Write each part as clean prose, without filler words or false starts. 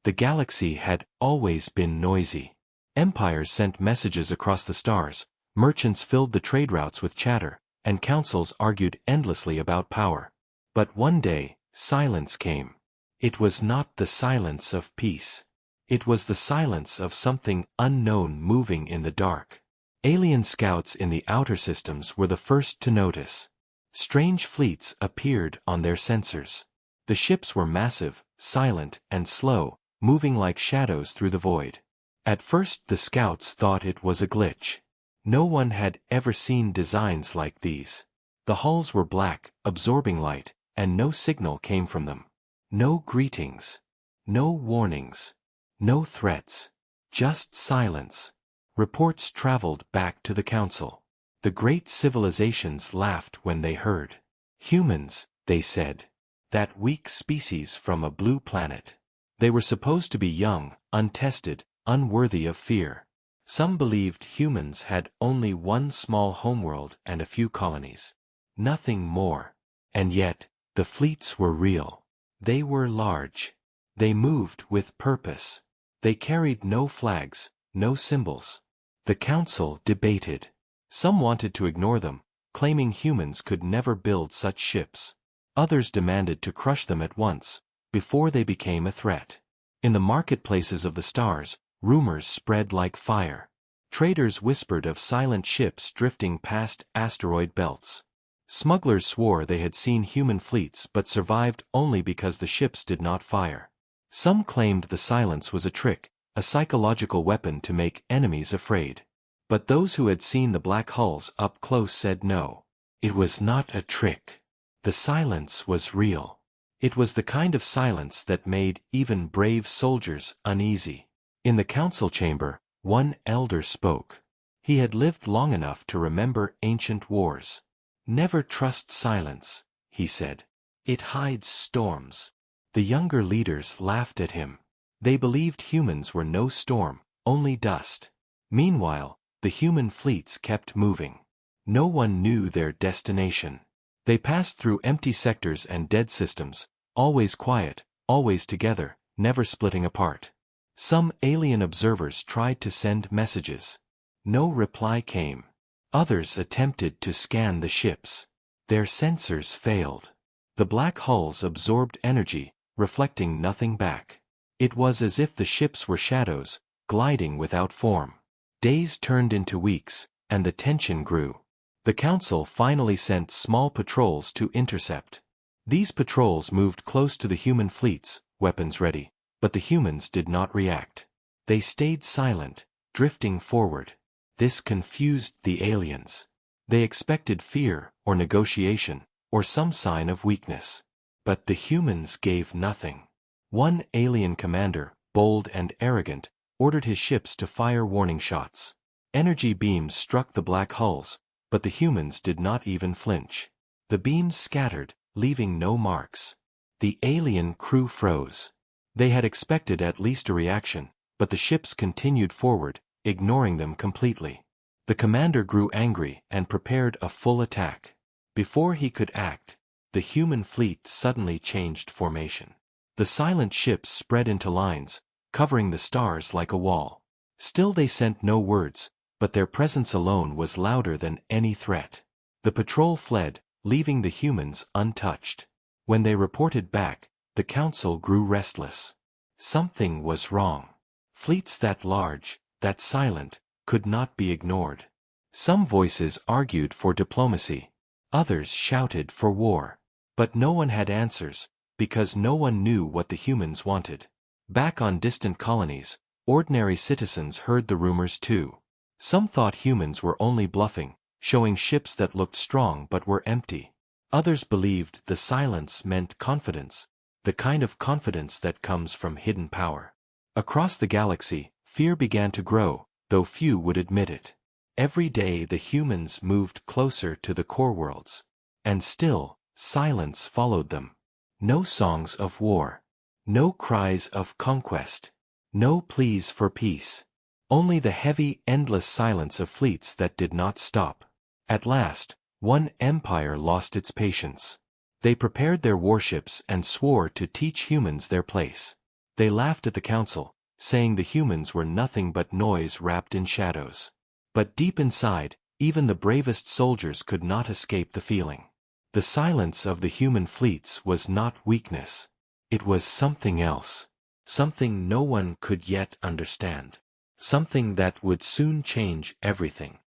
The galaxy had always been noisy. Empires sent messages across the stars, merchants filled the trade routes with chatter, and councils argued endlessly about power. But one day, silence came. It was not the silence of peace. It was the silence of something unknown moving in the dark. Alien scouts in the outer systems were the first to notice. Strange fleets appeared on their sensors. The ships were massive, silent, and slow, moving like shadows through the void. At first the scouts thought it was a glitch. No one had ever seen designs like these. The hulls were black, absorbing light, and no signal came from them. No greetings. No warnings. No threats. Just silence. Reports traveled back to the council. The great civilizations laughed when they heard. Humans, they said. That weak species from a blue planet. They were supposed to be young, untested, unworthy of fear. Some believed humans had only one small homeworld and a few colonies. Nothing more. And yet, the fleets were real. They were large. They moved with purpose. They carried no flags, no symbols. The council debated. Some wanted to ignore them, claiming humans could never build such ships. Others demanded to crush them at once, before they became a threat. In the marketplaces of the stars, rumors spread like fire. Traders whispered of silent ships drifting past asteroid belts. Smugglers swore they had seen human fleets but survived only because the ships did not fire. Some claimed the silence was a trick, a psychological weapon to make enemies afraid. But those who had seen the black hulls up close said no. It was not a trick. The silence was real. It was the kind of silence that made even brave soldiers uneasy. In the council chamber, one elder spoke. He had lived long enough to remember ancient wars. Never trust silence, he said. It hides storms. The younger leaders laughed at him. They believed humans were no storm, only dust. Meanwhile, the human fleets kept moving. No one knew their destination. They passed through empty sectors and dead systems, always quiet, always together, never splitting apart. Some alien observers tried to send messages. No reply came. Others attempted to scan the ships. Their sensors failed. The black hulls absorbed energy, reflecting nothing back. It was as if the ships were shadows, gliding without form. Days turned into weeks, and the tension grew. The council finally sent small patrols to intercept. These patrols moved close to the human fleets, weapons ready, but the humans did not react. They stayed silent, drifting forward. This confused the aliens. They expected fear, or negotiation, or some sign of weakness. But the humans gave nothing. One alien commander, bold and arrogant, ordered his ships to fire warning shots. Energy beams struck the black hulls, but the humans did not even flinch. The beams scattered, leaving no marks. The alien crew froze. They had expected at least a reaction, but the ships continued forward, ignoring them completely. The commander grew angry and prepared a full attack. Before he could act, the human fleet suddenly changed formation. The silent ships spread into lines, covering the stars like a wall. Still they sent no words, but their presence alone was louder than any threat. The patrol fled, leaving the humans untouched. When they reported back, the council grew restless. Something was wrong. Fleets that large, that silent, could not be ignored. Some voices argued for diplomacy. Others shouted for war. But no one had answers, because no one knew what the humans wanted. Back on distant colonies, ordinary citizens heard the rumors too. Some thought humans were only bluffing, showing ships that looked strong but were empty. Others believed the silence meant confidence, the kind of confidence that comes from hidden power. Across the galaxy, fear began to grow, though few would admit it. Every day the humans moved closer to the core worlds. And still, silence followed them. No songs of war. No cries of conquest. No pleas for peace. Only the heavy, endless silence of fleets that did not stop. At last, one empire lost its patience. They prepared their warships and swore to teach humans their place. They laughed at the council, saying the humans were nothing but noise wrapped in shadows. But deep inside, even the bravest soldiers could not escape the feeling. The silence of the human fleets was not weakness. It was something else. Something no one could yet understand. Something that would soon change everything.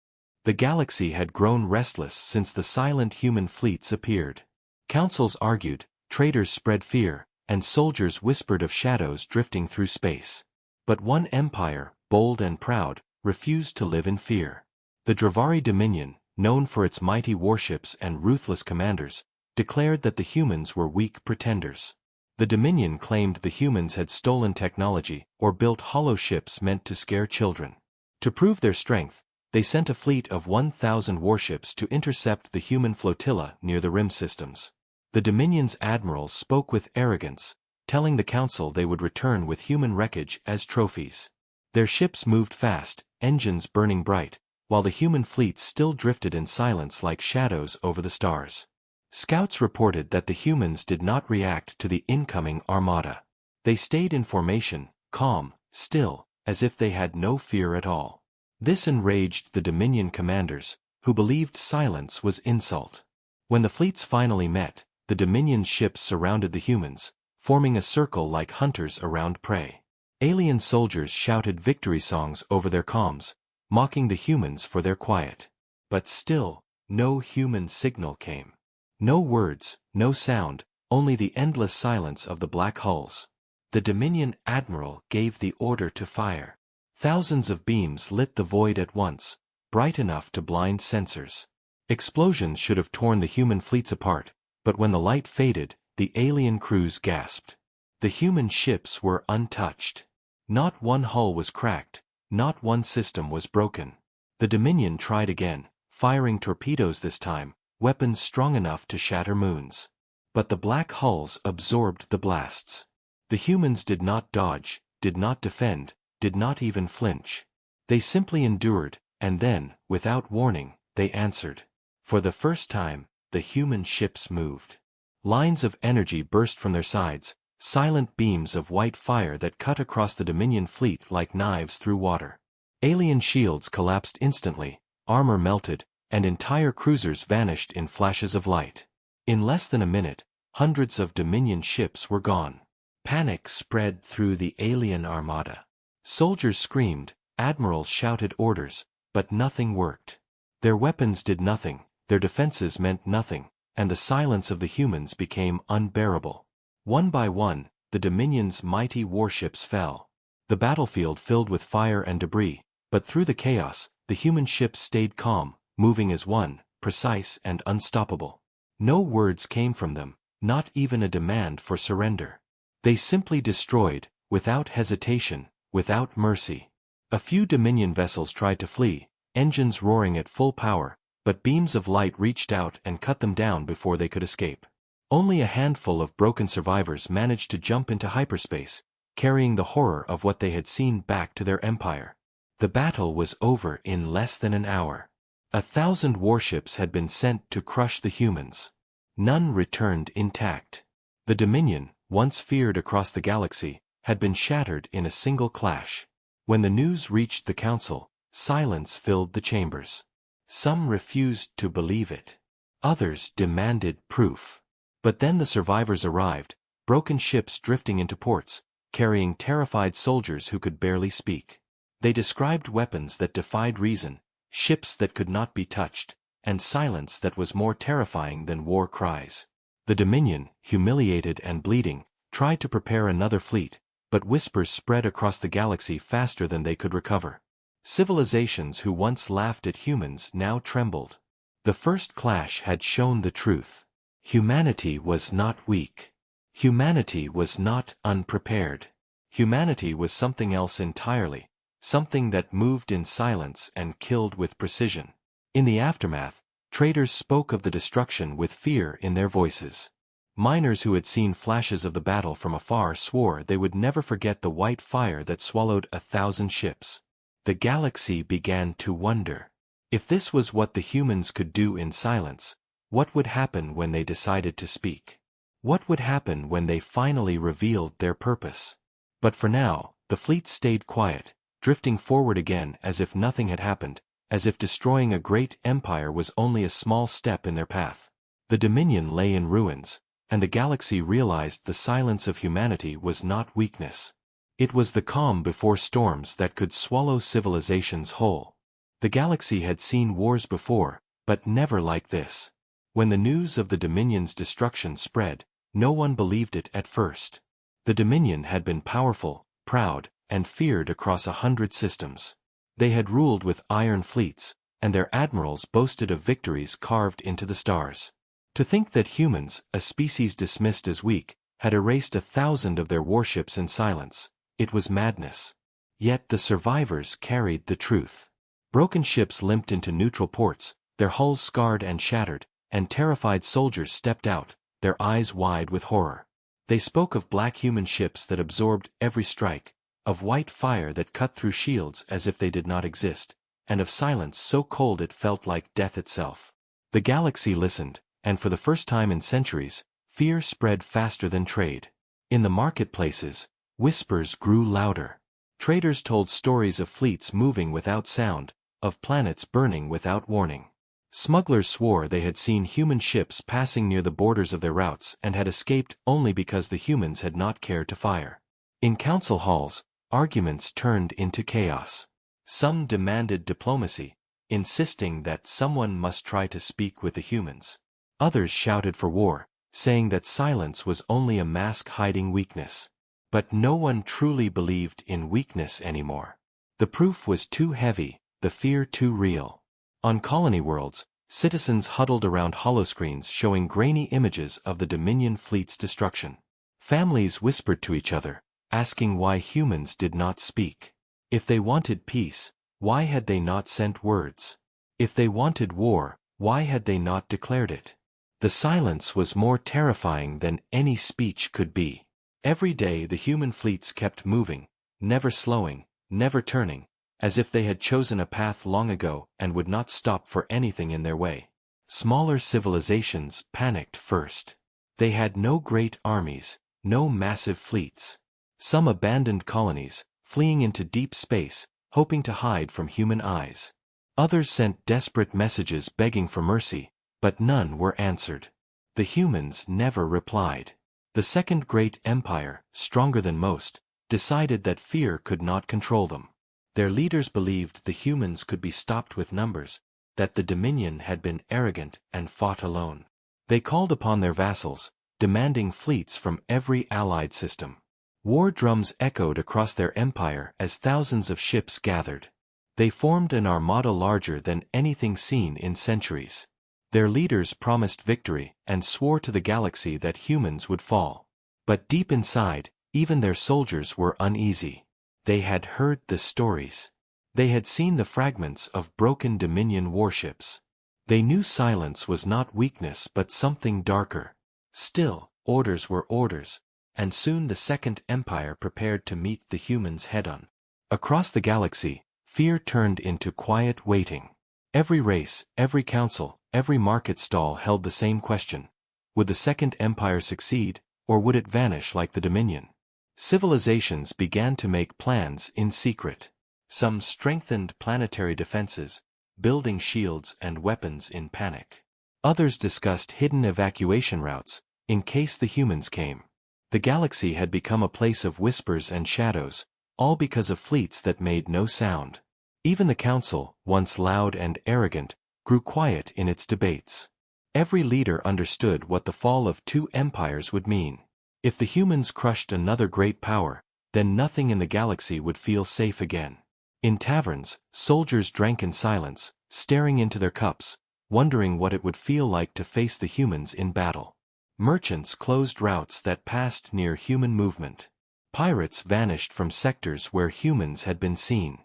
The galaxy had grown restless since the silent human fleets appeared. Councils argued, traders spread fear, and soldiers whispered of shadows drifting through space. But one empire, bold and proud, refused to live in fear. The Dravari Dominion, known for its mighty warships and ruthless commanders, declared that the humans were weak pretenders. The Dominion claimed the humans had stolen technology or built hollow ships meant to scare children. To prove their strength, they sent a fleet of 1,000 warships to intercept the human flotilla near the rim systems. The Dominion's admirals spoke with arrogance, telling the council they would return with human wreckage as trophies. Their ships moved fast, engines burning bright, while the human fleets still drifted in silence like shadows over the stars. Scouts reported that the humans did not react to the incoming armada. They stayed in formation, calm, still, as if they had no fear at all. This enraged the Dominion commanders, who believed silence was insult. When the fleets finally met, the Dominion's ships surrounded the humans, forming a circle like hunters around prey. Alien soldiers shouted victory songs over their comms, mocking the humans for their quiet. But still, no human signal came. No words, no sound, only the endless silence of the black hulls. The Dominion admiral gave the order to fire. Thousands of beams lit the void at once, bright enough to blind sensors. Explosions should have torn the human fleets apart, but when the light faded, the alien crews gasped. The human ships were untouched. Not one hull was cracked, not one system was broken. The Dominion tried again, firing torpedoes this time, weapons strong enough to shatter moons. But the black hulls absorbed the blasts. The humans did not dodge, did not defend, did not even flinch. They simply endured, and then, without warning, they answered. For the first time, the human ships moved. Lines of energy burst from their sides, silent beams of white fire that cut across the Dominion fleet like knives through water. Alien shields collapsed instantly, armor melted, and entire cruisers vanished in flashes of light. In less than a minute, hundreds of Dominion ships were gone. Panic spread through the alien armada. Soldiers screamed, admirals shouted orders, but nothing worked. Their weapons did nothing, their defenses meant nothing, and the silence of the humans became unbearable. One by one, the Dominion's mighty warships fell. The battlefield filled with fire and debris, but through the chaos, the human ships stayed calm, moving as one, precise and unstoppable. No words came from them, not even a demand for surrender. They simply destroyed, without hesitation, without mercy. A few Dominion vessels tried to flee, engines roaring at full power, but beams of light reached out and cut them down before they could escape. Only a handful of broken survivors managed to jump into hyperspace, carrying the horror of what they had seen back to their empire. The battle was over in less than an hour. 1,000 warships had been sent to crush the humans. None returned intact. The Dominion, once feared across the galaxy, had been shattered in a single clash. When the news reached the council, silence filled the chambers. Some refused to believe it. Others demanded proof. But then the survivors arrived, broken ships drifting into ports, carrying terrified soldiers who could barely speak. They described weapons that defied reason, ships that could not be touched, and silence that was more terrifying than war cries. The Dominion, humiliated and bleeding, tried to prepare another fleet, but whispers spread across the galaxy faster than they could recover. Civilizations who once laughed at humans now trembled. The first clash had shown the truth. Humanity was not weak. Humanity was not unprepared. Humanity was something else entirely. Something that moved in silence and killed with precision. In the aftermath, traders spoke of the destruction with fear in their voices. Miners who had seen flashes of the battle from afar swore they would never forget the white fire that swallowed 1,000 ships. The galaxy began to wonder. If this was what the humans could do in silence, what would happen when they decided to speak? What would happen when they finally revealed their purpose? But for now, the fleet stayed quiet, drifting forward again as if nothing had happened, as if destroying a great empire was only a small step in their path. The Dominion lay in ruins, and the galaxy realized the silence of humanity was not weakness. It was the calm before storms that could swallow civilizations whole. The galaxy had seen wars before, but never like this. When the news of the Dominion's destruction spread, no one believed it at first. The Dominion had been powerful, proud, and feared across 100 systems. They had ruled with iron fleets, and their admirals boasted of victories carved into the stars. To think that humans, a species dismissed as weak, had erased 1,000 of their warships in silence, it was madness. Yet the survivors carried the truth. Broken ships limped into neutral ports, their hulls scarred and shattered, and terrified soldiers stepped out, their eyes wide with horror. They spoke of black human ships that absorbed every strike, of white fire that cut through shields as if they did not exist, and of silence so cold it felt like death itself. The galaxy listened, and for the first time in centuries, fear spread faster than trade. In the marketplaces, whispers grew louder. Traders told stories of fleets moving without sound, of planets burning without warning. Smugglers swore they had seen human ships passing near the borders of their routes and had escaped only because the humans had not cared to fire. In council halls, arguments turned into chaos. Some demanded diplomacy, insisting that someone must try to speak with the humans. Others shouted for war, saying that silence was only a mask hiding weakness. But no one truly believed in weakness anymore. The proof was too heavy, the fear too real. On colony worlds, citizens huddled around holoscreens showing grainy images of the Dominion fleet's destruction. Families whispered to each other, asking why humans did not speak. If they wanted peace, why had they not sent words? If they wanted war, why had they not declared it? The silence was more terrifying than any speech could be. Every day the human fleets kept moving, never slowing, never turning, as if they had chosen a path long ago and would not stop for anything in their way. Smaller civilizations panicked first. They had no great armies, no massive fleets. Some abandoned colonies, fleeing into deep space, hoping to hide from human eyes. Others sent desperate messages begging for mercy, but none were answered. The humans never replied. The second great empire, stronger than most, decided that fear could not control them. Their leaders believed the humans could be stopped with numbers, that the Dominion had been arrogant and fought alone. They called upon their vassals, demanding fleets from every allied system. War drums echoed across their empire as thousands of ships gathered. They formed an armada larger than anything seen in centuries. Their leaders promised victory and swore to the galaxy that humans would fall. But deep inside, even their soldiers were uneasy. They had heard the stories. They had seen the fragments of broken Dominion warships. They knew silence was not weakness but something darker. Still, orders were orders, and soon the Second Empire prepared to meet the humans head-on. Across the galaxy, fear turned into quiet waiting. Every race, every council, every market stall held the same question. Would the Second Empire succeed, or would it vanish like the Dominion? Civilizations began to make plans in secret. Some strengthened planetary defenses, building shields and weapons in panic. Others discussed hidden evacuation routes, in case the humans came. The galaxy had become a place of whispers and shadows, all because of fleets that made no sound. Even the council, once loud and arrogant, grew quiet in its debates. Every leader understood what the fall of two empires would mean. If the humans crushed another great power, then nothing in the galaxy would feel safe again. In taverns, soldiers drank in silence, staring into their cups, wondering what it would feel like to face the humans in battle. Merchants closed routes that passed near human movement. Pirates vanished from sectors where humans had been seen.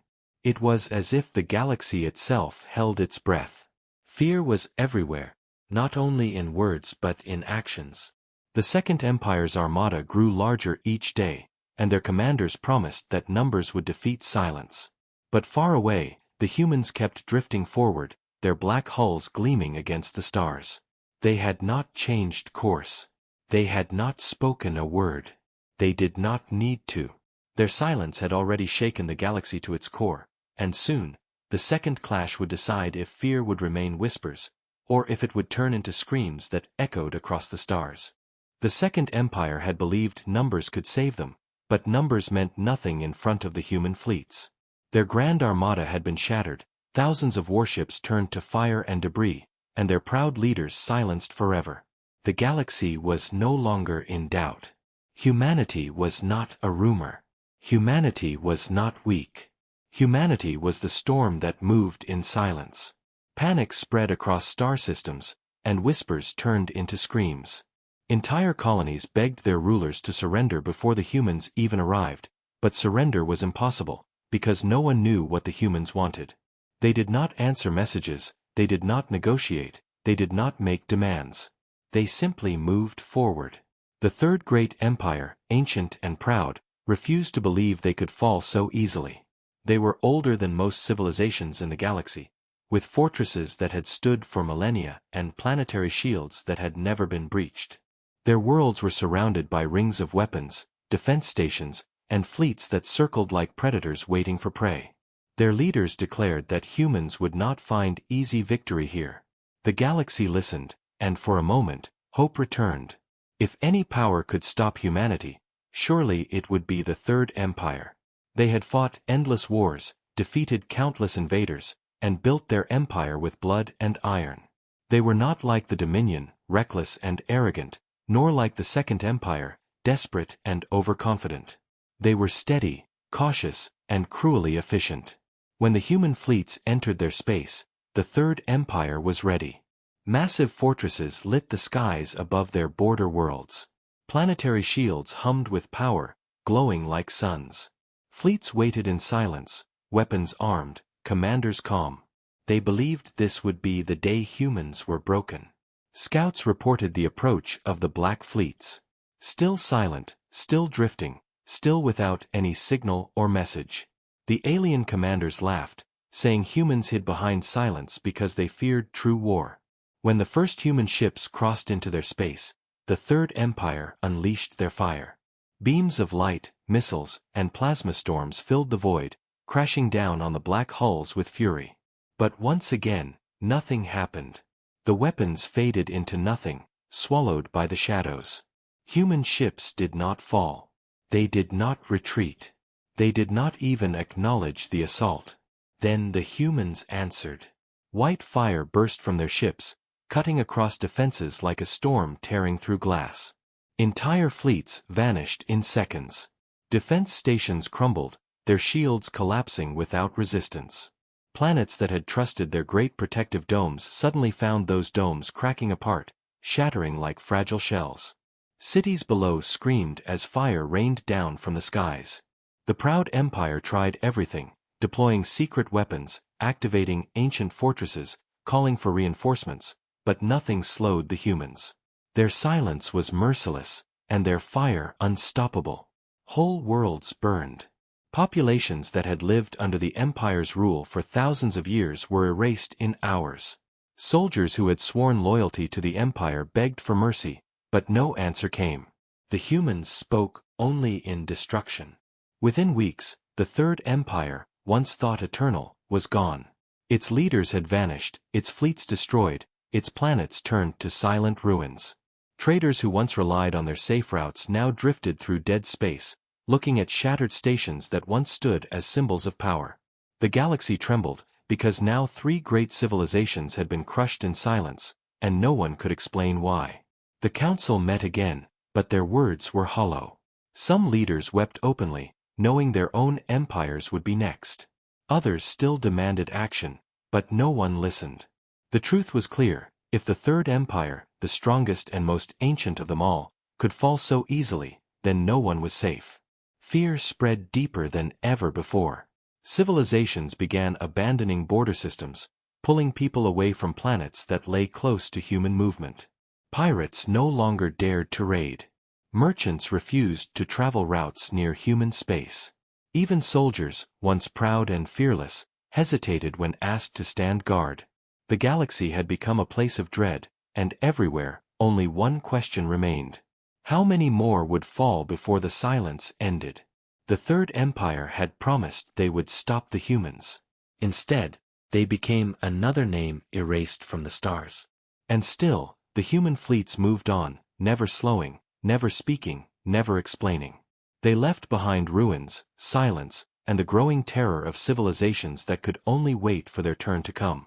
It was as if the galaxy itself held its breath. Fear was everywhere, not only in words but in actions. The Second Empire's armada grew larger each day, and their commanders promised that numbers would defeat silence. But far away, the humans kept drifting forward, their black hulls gleaming against the stars. They had not changed course. They had not spoken a word. They did not need to. Their silence had already shaken the galaxy to its core, and soon, the second clash would decide if fear would remain whispers, or if it would turn into screams that echoed across the stars. The Second Empire had believed numbers could save them, but numbers meant nothing in front of the human fleets. Their grand armada had been shattered, thousands of warships turned to fire and debris, and their proud leaders silenced forever. The galaxy was no longer in doubt. Humanity was not a rumor. Humanity was not weak. Humanity was the storm that moved in silence. Panic spread across star systems, and whispers turned into screams. Entire colonies begged their rulers to surrender before the humans even arrived, but surrender was impossible, because no one knew what the humans wanted. They did not answer messages, they did not negotiate, they did not make demands. They simply moved forward. The Third Great Empire, ancient and proud, refused to believe they could fall so easily. They were older than most civilizations in the galaxy, with fortresses that had stood for millennia and planetary shields that had never been breached. Their worlds were surrounded by rings of weapons, defense stations, and fleets that circled like predators waiting for prey. Their leaders declared that humans would not find easy victory here. The galaxy listened, and for a moment, hope returned. If any power could stop humanity, surely it would be the Third Empire. They had fought endless wars, defeated countless invaders, and built their empire with blood and iron. They were not like the Dominion, reckless and arrogant, nor like the Second Empire, desperate and overconfident. They were steady, cautious, and cruelly efficient. When the human fleets entered their space, the Third Empire was ready. Massive fortresses lit the skies above their border worlds. Planetary shields hummed with power, glowing like suns. Fleets waited in silence, weapons armed, commanders calm. They believed this would be the day humans were broken. Scouts reported the approach of the Black Fleets. Still silent, still drifting, still without any signal or message. The alien commanders laughed, saying humans hid behind silence because they feared true war. When the first human ships crossed into their space, the Third Empire unleashed their fire. Beams of light, missiles, and plasma storms filled the void, crashing down on the black hulls with fury. But once again, nothing happened. The weapons faded into nothing, swallowed by the shadows. Human ships did not fall. They did not retreat. They did not even acknowledge the assault. Then the humans answered. White fire burst from their ships, cutting across defenses like a storm tearing through glass. Entire fleets vanished in seconds. Defense stations crumbled, their shields collapsing without resistance. Planets that had trusted their great protective domes suddenly found those domes cracking apart, shattering like fragile shells. Cities below screamed as fire rained down from the skies. The proud empire tried everything, deploying secret weapons, activating ancient fortresses, calling for reinforcements, but nothing slowed the humans. Their silence was merciless, and their fire unstoppable. Whole worlds burned. Populations that had lived under the Empire's rule for thousands of years were erased in hours. Soldiers who had sworn loyalty to the Empire begged for mercy, but no answer came. The humans spoke only in destruction. Within weeks, the Third Empire, once thought eternal, was gone. Its leaders had vanished, its fleets destroyed, its planets turned to silent ruins. Traders who once relied on their safe routes now drifted through dead space, looking at shattered stations that once stood as symbols of power. The galaxy trembled, because now 3 great civilizations had been crushed in silence, and no one could explain why. The council met again, but their words were hollow. Some leaders wept openly, knowing their own empires would be next. Others still demanded action, but no one listened. The truth was clear: if the Third Empire, the strongest and most ancient of them all, could fall so easily, then no one was safe. Fear spread deeper than ever before. Civilizations began abandoning border systems, pulling people away from planets that lay close to human movement. Pirates no longer dared to raid. Merchants refused to travel routes near human space. Even soldiers, once proud and fearless, hesitated when asked to stand guard. The galaxy had become a place of dread, and everywhere, only one question remained. How many more would fall before the silence ended? The Third Empire had promised they would stop the humans. Instead, they became another name erased from the stars. And still, the human fleets moved on, never slowing, never speaking, never explaining. They left behind ruins, silence, and the growing terror of civilizations that could only wait for their turn to come.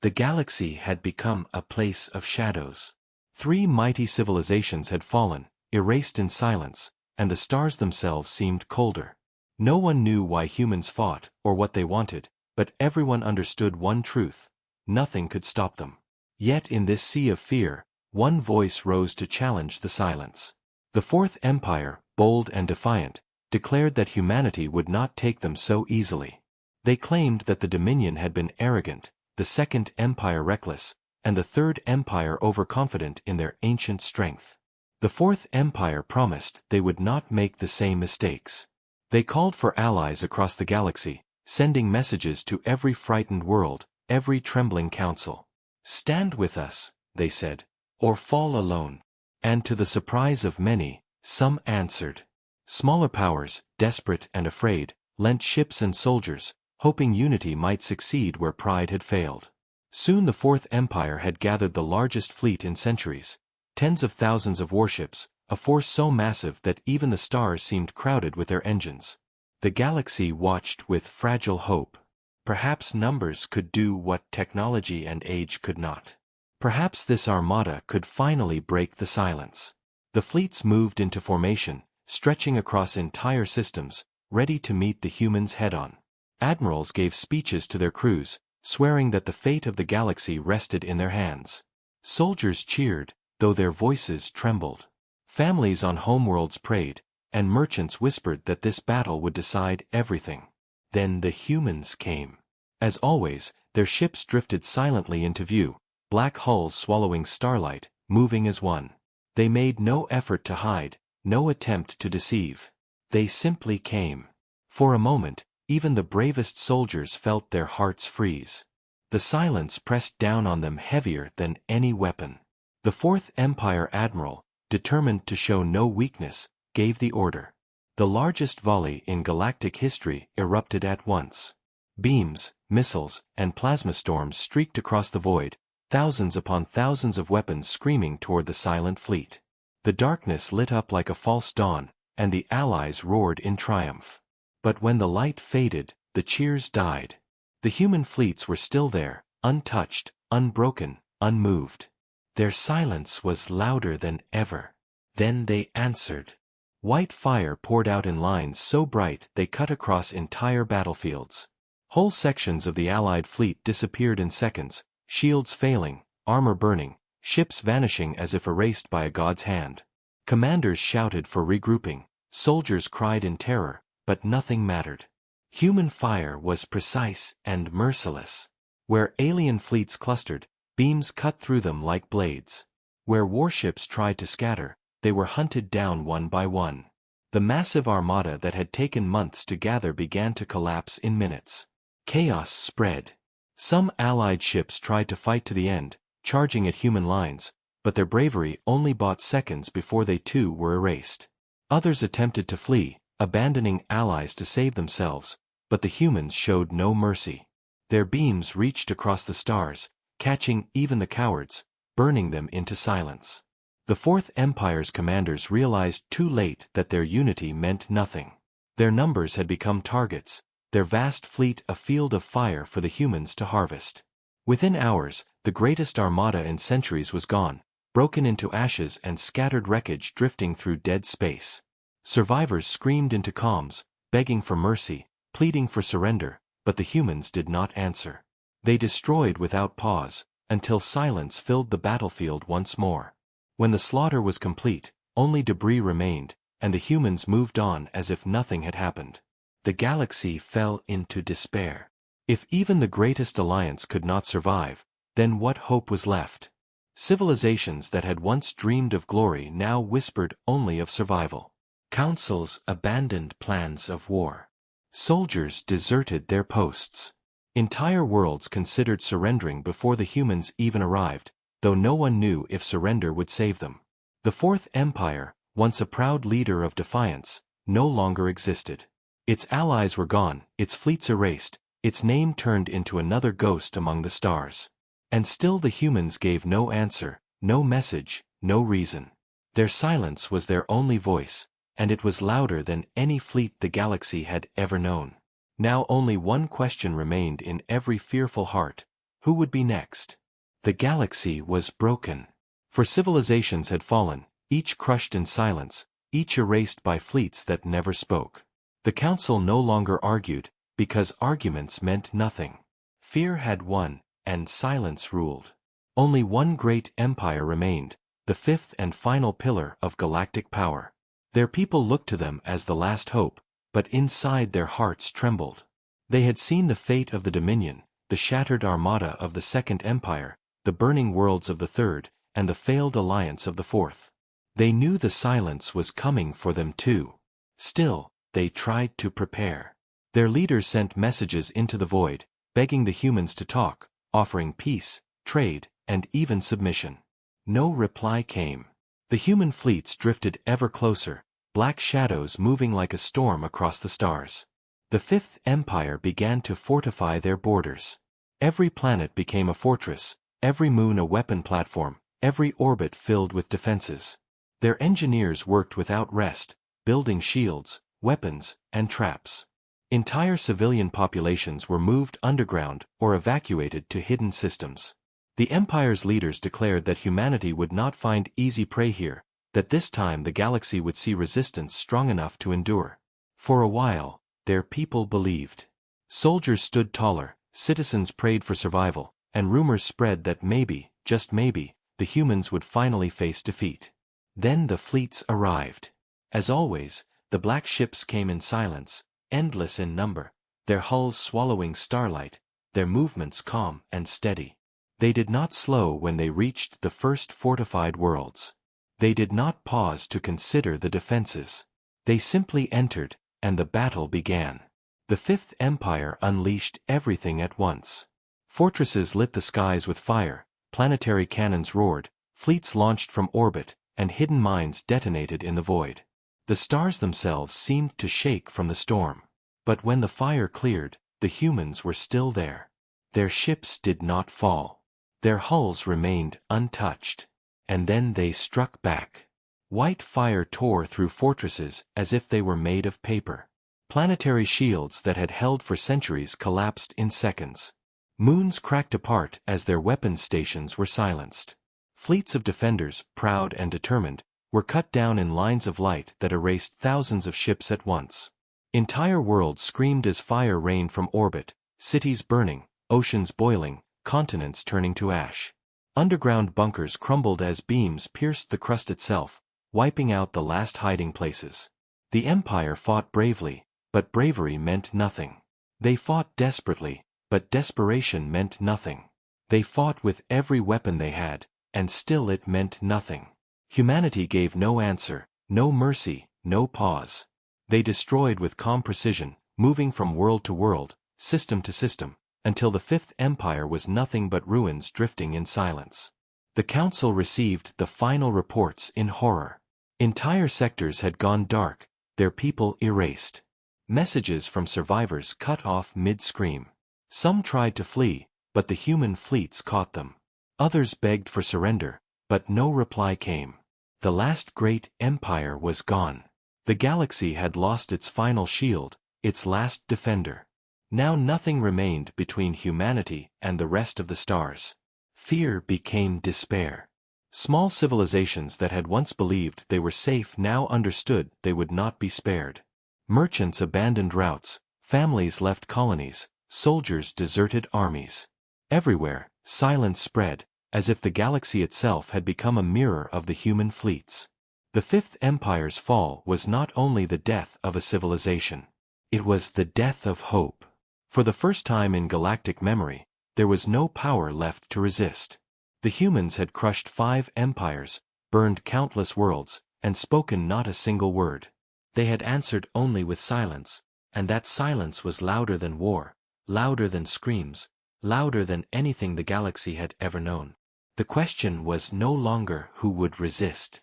The galaxy had become a place of shadows. 3 mighty civilizations had fallen, erased in silence, and the stars themselves seemed colder. No one knew why humans fought, or what they wanted, but everyone understood one truth: nothing could stop them. Yet in this sea of fear, one voice rose to challenge the silence. The Fourth Empire, bold and defiant, declared that humanity would not take them so easily. They claimed that the Dominion had been arrogant, the Second Empire reckless, and the Third Empire overconfident in their ancient strength. The Fourth Empire promised they would not make the same mistakes. They called for allies across the galaxy, sending messages to every frightened world, every trembling council. "Stand with us," they said, "or fall alone." And to the surprise of many, some answered. Smaller powers, desperate and afraid, lent ships and soldiers, hoping unity might succeed where pride had failed. Soon the Fourth Empire had gathered the largest fleet in centuries, tens of thousands of warships, a force so massive that even the stars seemed crowded with their engines. The galaxy watched with fragile hope. Perhaps numbers could do what technology and age could not. Perhaps this armada could finally break the silence. The fleets moved into formation, stretching across entire systems, ready to meet the humans head-on. Admirals gave speeches to their crews, swearing that the fate of the galaxy rested in their hands. Soldiers cheered, though their voices trembled. Families on homeworlds prayed, and merchants whispered that this battle would decide everything. Then the humans came. As always, their ships drifted silently into view, black hulls swallowing starlight, moving as one. They made no effort to hide, no attempt to deceive. They simply came. For a moment, even the bravest soldiers felt their hearts freeze. The silence pressed down on them heavier than any weapon. The Fourth Empire admiral, determined to show no weakness, gave the order. The largest volley in galactic history erupted at once. Beams, missiles, and plasma storms streaked across the void, thousands upon thousands of weapons screaming toward the silent fleet. The darkness lit up like a false dawn, and the Allies roared in triumph. But when the light faded, the cheers died. The human fleets were still there, untouched, unbroken, unmoved. Their silence was louder than ever. Then they answered. White fire poured out in lines so bright they cut across entire battlefields. Whole sections of the Allied fleet disappeared in seconds, shields failing, armor burning, ships vanishing as if erased by a god's hand. Commanders shouted for regrouping, soldiers cried in terror, but nothing mattered. Human fire was precise and merciless. Where alien fleets clustered, beams cut through them like blades. Where warships tried to scatter, they were hunted down one by one. The massive armada that had taken months to gather began to collapse in minutes. Chaos spread. Some Allied ships tried to fight to the end, charging at human lines, but their bravery only bought seconds before they too were erased. Others attempted to flee, abandoning allies to save themselves, but the humans showed no mercy. Their beams reached across the stars, catching even the cowards, burning them into silence. The Fourth Empire's commanders realized too late that their unity meant nothing. Their numbers had become targets, their vast fleet a field of fire for the humans to harvest. Within hours, the greatest armada in centuries was gone, broken into ashes and scattered wreckage drifting through dead space. Survivors screamed into comms, begging for mercy, pleading for surrender, but the humans did not answer. They destroyed without pause, until silence filled the battlefield once more. When the slaughter was complete, only debris remained, and the humans moved on as if nothing had happened. The galaxy fell into despair. If even the greatest alliance could not survive, then what hope was left? Civilizations that had once dreamed of glory now whispered only of survival. Councils abandoned plans of war. Soldiers deserted their posts. Entire worlds considered surrendering before the humans even arrived, though no one knew if surrender would save them. The Fourth Empire, once a proud leader of defiance, no longer existed. Its allies were gone, its fleets erased, its name turned into another ghost among the stars. And still the humans gave no answer, no message, no reason. Their silence was their only voice, and it was louder than any fleet the galaxy had ever known. Now only one question remained in every fearful heart: who would be next? The galaxy was broken. For civilizations had fallen, each crushed in silence, each erased by fleets that never spoke. The council no longer argued, because arguments meant nothing. Fear had won, and silence ruled. Only one great empire remained, the fifth and final pillar of galactic power. Their people looked to them as the last hope, but inside their hearts trembled. They had seen the fate of the Dominion, the shattered armada of the Second Empire, the burning worlds of the Third, and the failed alliance of the Fourth. They knew the silence was coming for them too. Still, they tried to prepare. Their leaders sent messages into the void, begging the humans to talk, offering peace, trade, and even submission. No reply came. The human fleets drifted ever closer, black shadows moving like a storm across the stars. The Fifth Empire began to fortify their borders. Every planet became a fortress, every moon a weapon platform, every orbit filled with defenses. Their engineers worked without rest, building shields, weapons, and traps. Entire civilian populations were moved underground or evacuated to hidden systems. The Empire's leaders declared that humanity would not find easy prey here, that this time the galaxy would see resistance strong enough to endure. For a while, their people believed. Soldiers stood taller, citizens prayed for survival, and rumors spread that maybe, just maybe, the humans would finally face defeat. Then the fleets arrived. As always, the black ships came in silence, endless in number, their hulls swallowing starlight, their movements calm and steady. They did not slow when they reached the first fortified worlds. They did not pause to consider the defenses. They simply entered, and the battle began. The Fifth Empire unleashed everything at once. Fortresses lit the skies with fire, planetary cannons roared, fleets launched from orbit, and hidden mines detonated in the void. The stars themselves seemed to shake from the storm. But when the fire cleared, the humans were still there. Their ships did not fall. Their hulls remained untouched. And then they struck back. White fire tore through fortresses as if they were made of paper. Planetary shields that had held for centuries collapsed in seconds. Moons cracked apart as their weapon stations were silenced. Fleets of defenders, proud and determined, were cut down in lines of light that erased thousands of ships at once. Entire worlds screamed as fire rained from orbit, cities burning, oceans boiling, continents turning to ash. Underground bunkers crumbled as beams pierced the crust itself, wiping out the last hiding places. The Empire fought bravely, but bravery meant nothing. They fought desperately, but desperation meant nothing. They fought with every weapon they had, and still it meant nothing. Humanity gave no answer, no mercy, no pause. They destroyed with calm precision, moving from world to world, system to system, until the Fifth Empire was nothing but ruins drifting in silence. The Council received the final reports in horror. Entire sectors had gone dark, their people erased. Messages from survivors cut off mid-scream. Some tried to flee, but the human fleets caught them. Others begged for surrender, but no reply came. The last great empire was gone. The galaxy had lost its final shield, its last defender. Now nothing remained between humanity and the rest of the stars. Fear became despair. Small civilizations that had once believed they were safe now understood they would not be spared. Merchants abandoned routes, families left colonies, soldiers deserted armies. Everywhere, silence spread, as if the galaxy itself had become a mirror of the human fleets. The Fifth Empire's fall was not only the death of a civilization. It was the death of hope. For the first time in galactic memory, there was no power left to resist. The humans had crushed 5 empires, burned countless worlds, and spoken not a single word. They had answered only with silence, and that silence was louder than war, louder than screams, louder than anything the galaxy had ever known. The question was no longer who would resist.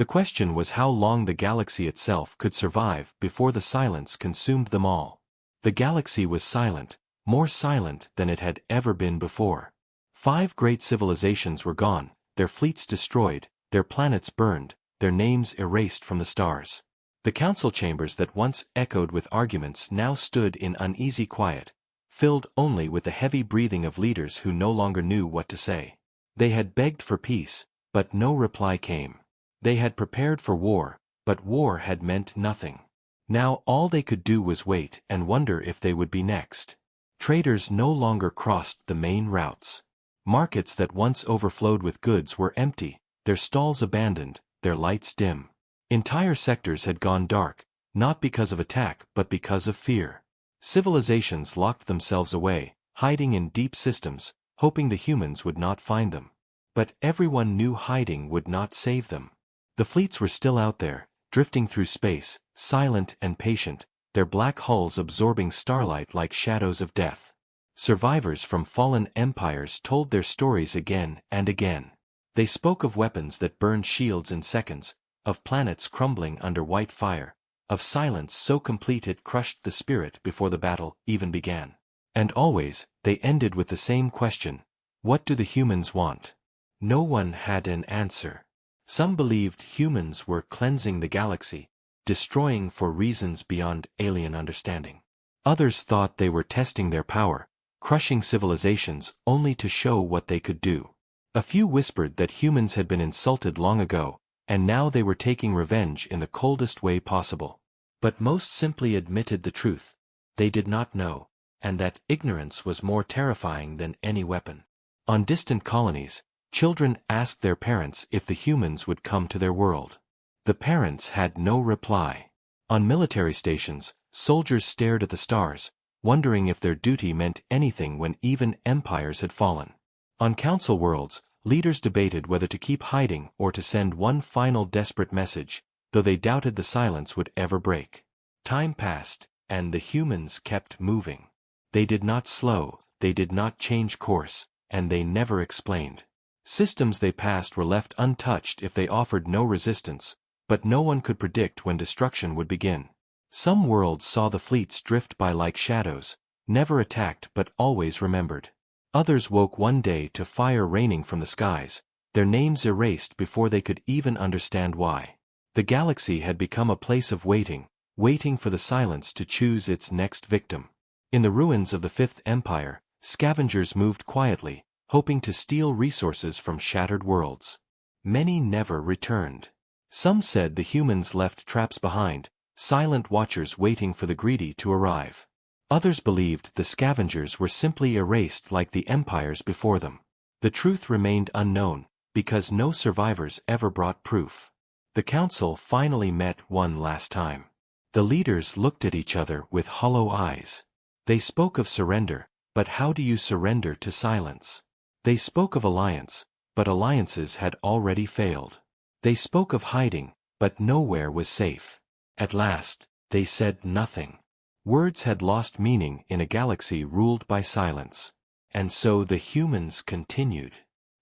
The question was how long the galaxy itself could survive before the silence consumed them all. The galaxy was silent, more silent than it had ever been before. 5 great civilizations were gone, their fleets destroyed, their planets burned, their names erased from the stars. The council chambers that once echoed with arguments now stood in uneasy quiet, filled only with the heavy breathing of leaders who no longer knew what to say. They had begged for peace, but no reply came. They had prepared for war, but war had meant nothing. Now all they could do was wait and wonder if they would be next. Traders no longer crossed the main routes. Markets that once overflowed with goods were empty, their stalls abandoned, their lights dim. Entire sectors had gone dark, not because of attack but because of fear. Civilizations locked themselves away, hiding in deep systems, hoping the humans would not find them. But everyone knew hiding would not save them. The fleets were still out there, drifting through space, silent and patient, their black hulls absorbing starlight like shadows of death. Survivors from fallen empires told their stories again and again. They spoke of weapons that burned shields in seconds, of planets crumbling under white fire, of silence so complete it crushed the spirit before the battle even began. And always, they ended with the same question: what do the humans want? No one had an answer. Some believed humans were cleansing the galaxy, destroying for reasons beyond alien understanding. Others thought they were testing their power, crushing civilizations only to show what they could do. A few whispered that humans had been insulted long ago, and now they were taking revenge in the coldest way possible. But most simply admitted the truth. They did not know, and that ignorance was more terrifying than any weapon. On distant colonies, children asked their parents if the humans would come to their world. The parents had no reply. On military stations, soldiers stared at the stars, wondering if their duty meant anything when even empires had fallen. On council worlds, leaders debated whether to keep hiding or to send one final desperate message, though they doubted the silence would ever break. Time passed, and the humans kept moving. They did not slow, they did not change course, and they never explained. Systems they passed were left untouched if they offered no resistance, but no one could predict when destruction would begin. Some worlds saw the fleets drift by like shadows, never attacked but always remembered. Others woke one day to fire raining from the skies, their names erased before they could even understand why. The galaxy had become a place of waiting, waiting for the silence to choose its next victim. In the ruins of the Fifth Empire, scavengers moved quietly, hoping to steal resources from shattered worlds. Many never returned. Some said the humans left traps behind, silent watchers waiting for the greedy to arrive. Others believed the scavengers were simply erased like the empires before them. The truth remained unknown, because no survivors ever brought proof. The council finally met one last time. The leaders looked at each other with hollow eyes. They spoke of surrender, but how do you surrender to silence? They spoke of alliance, but alliances had already failed. They spoke of hiding, but nowhere was safe. At last, they said nothing. Words had lost meaning in a galaxy ruled by silence. And so the humans continued.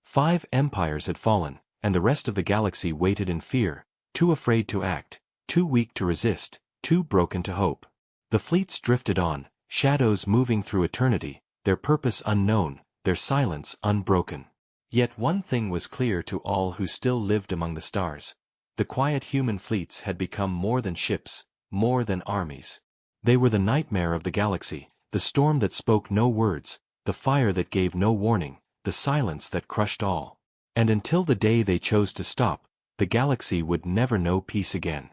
5 empires had fallen, and the rest of the galaxy waited in fear, too afraid to act, too weak to resist, too broken to hope. The fleets drifted on, shadows moving through eternity, their purpose unknown, their silence unbroken. Yet one thing was clear to all who still lived among the stars. The quiet human fleets had become more than ships, more than armies. They were the nightmare of the galaxy, the storm that spoke no words, the fire that gave no warning, the silence that crushed all. And until the day they chose to stop, the galaxy would never know peace again.